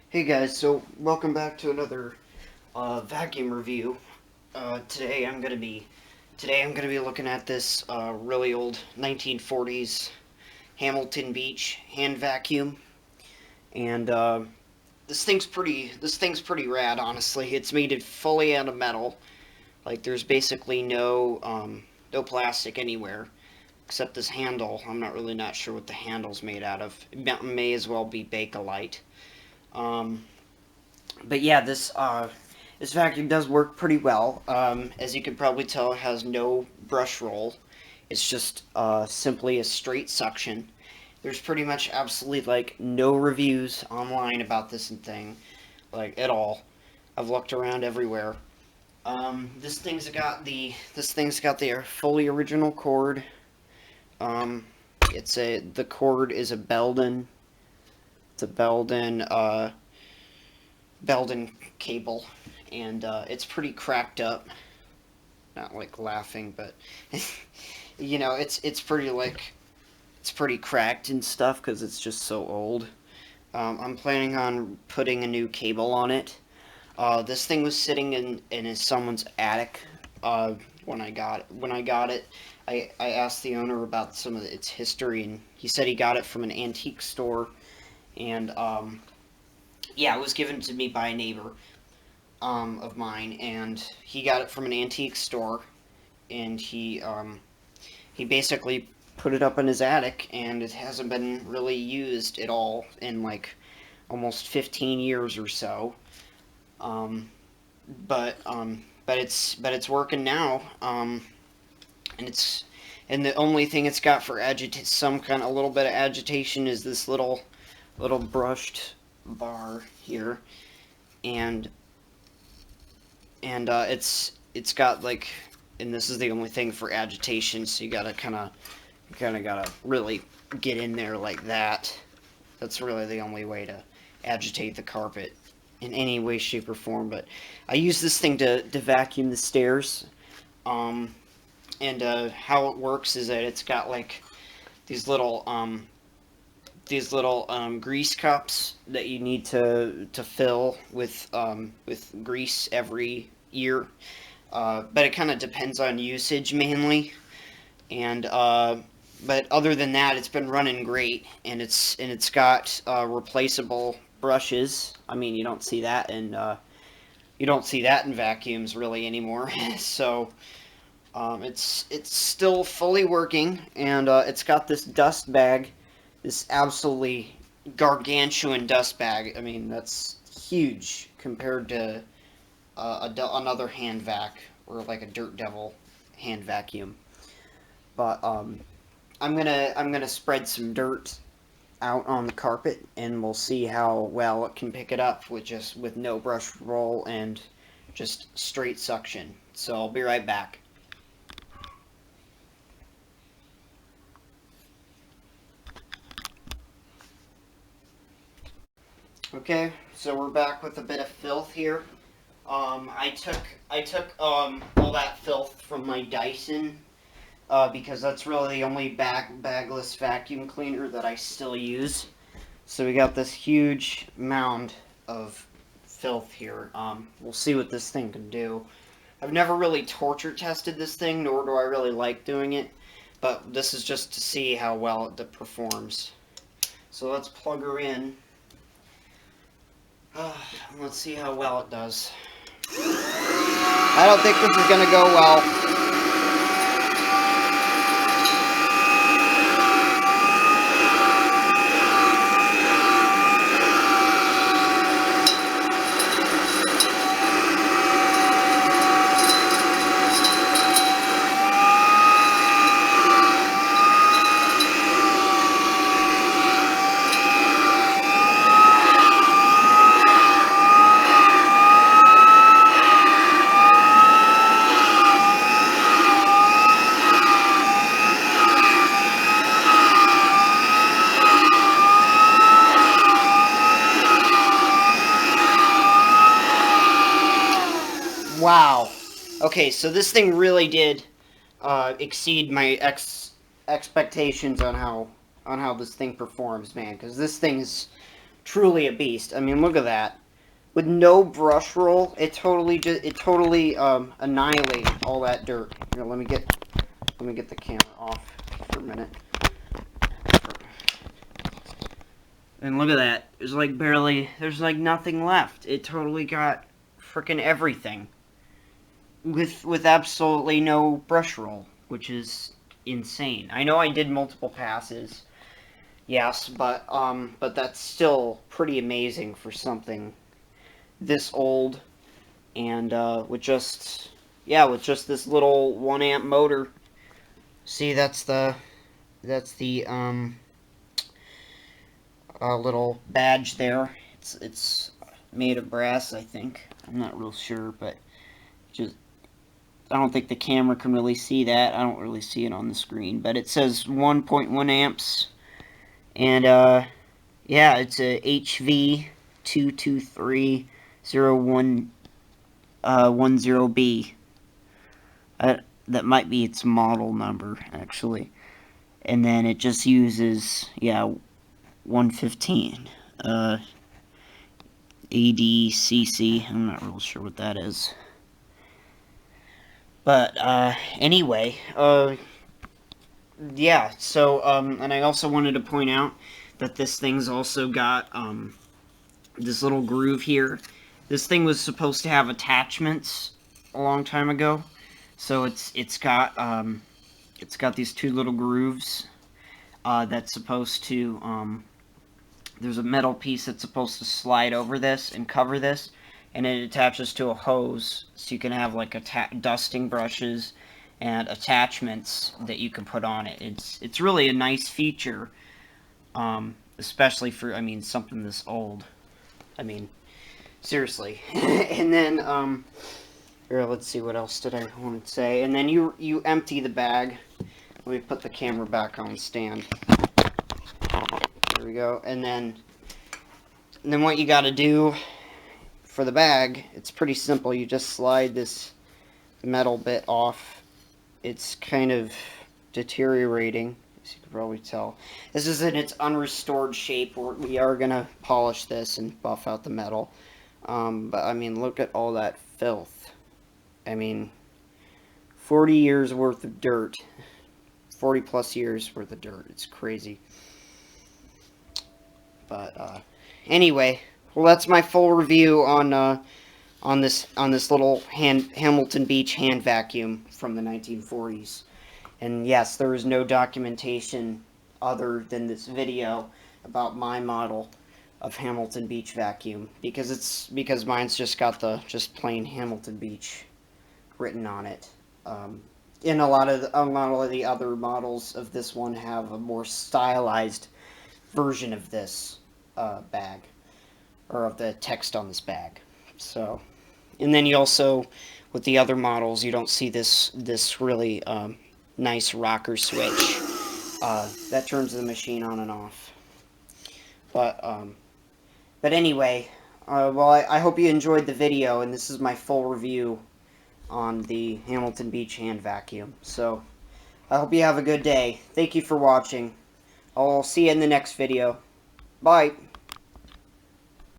Hey guys, so welcome back to another vacuum review. Today I'm gonna be looking at this really old 1940s Hamilton Beach hand vacuum, and this thing's pretty rad. Honestly, it's made it fully out of metal. Like there's basically no plastic anywhere except this handle. I'm not sure what the handle's made out of. It may as well be Bakelite. Um, but yeah, this vacuum does work pretty well. As you can probably tell, it has no brush roll. It's just simply a straight suction. There's pretty much absolutely like no reviews online about this thing, like at all. I've looked around everywhere. This thing's got the fully original cord. Um, the cord is a Belden. It's a Belden cable, and it's pretty cracked up. Not like laughing, but it's pretty cracked and stuff because it's just so old. I'm planning on putting a new cable on it. This thing was sitting in someone's attic when I got it. I asked the owner about some of its history, and he said he got it from an antique store, and yeah, it was given to me by a neighbor of mine, and he got it from an antique store, and he basically put it up in his attic, and it hasn't been really used at all in like almost 15 years or so. Um, but it's working now, and the only thing it's got for some kind of little bit of agitation is this little brushed bar here, and it's got like, and this is the only thing for agitation, so you gotta really get in there like that. That's really the only way to agitate the carpet in any way, shape, or form. But I use this thing to vacuum the stairs. Um, and how it works is that it's got like these little um, grease cups that you need to fill with grease every year. But it kind of depends on usage mainly, and but other than that, it's been running great, and it's got replaceable brushes. I mean, you don't see that in vacuums really anymore. So it's still fully working, and it's got this dust bag, this absolutely gargantuan dust bag. I mean, that's huge compared to another hand vac or like a Dirt Devil hand vacuum. But I'm gonna spread some dirt out on the carpet, and we'll see how well it can pick it up with no brush roll and just straight suction. So I'll be right back. Okay, so we're back with a bit of filth here. I took all that filth from my Dyson because that's really the only bagless vacuum cleaner that I still use. So we got this huge mound of filth here. We'll see what this thing can do. I've never really torture tested this thing, nor do I really like doing it, but this is just to see how well it performs. So let's plug her in. Let's see how well it does. I don't think this is gonna go well. Wow. Okay, so this thing really did exceed my expectations on how this thing performs, man. Because this thing is truly a beast. I mean, look at that. With no brush roll, it totally annihilated all that dirt. Here, let me get the camera off for a minute. And look at that. There's like there's like nothing left. It totally got frickin' everything. With absolutely no brush roll, which is insane. I know I did multiple passes. Yes, but that's still pretty amazing for something this old, and with just this little 1 amp motor. See, that's the little badge there. It's made of brass, I think. I'm not real sure, but just I don't think the camera can really see that. I don't really see it on the screen, but it says 1.1 amps, and yeah, it's a HV2230110B. That might be its model number, actually. And then it just uses, 115 ADCC. I'm not real sure what that is. But anyway, yeah. So and I also wanted to point out that this thing's also got this little groove here. This thing was supposed to have attachments a long time ago, so it's got these two little grooves that's supposed to there's a metal piece that's supposed to slide over this and cover this, and it attaches to a hose, so you can have like dusting brushes and attachments that you can put on it. It's really a nice feature, especially for, I mean, something this old. I mean, seriously. And then here, let's see, what else did I want to say? And then you empty the bag. Let me put the camera back on the stand. There we go. And then what you got to do for the bag, it's pretty simple. You just slide this metal bit off. It's kind of deteriorating, as you can probably tell. This is in its unrestored shape. We are going to polish this and buff out the metal. But I mean, look at all that filth. I mean, 40 years worth of dirt. 40 plus years worth of dirt. It's crazy. But anyway, well, that's my full review on this little Hamilton Beach hand vacuum from the 1940s. And yes, there is no documentation other than this video about my model of Hamilton Beach vacuum, because mine's just got the plain Hamilton Beach written on it. And a lot of the other models of this one have a more stylized version of this bag, or of the text on this bag. So, and then you also, with the other models, you don't see this really nice rocker switch that turns the machine on and off. But anyway, well, I hope you enjoyed the video, and this is my full review on the Hamilton Beach hand vacuum. So, I hope you have a good day. Thank you for watching. I'll see you in the next video. Bye.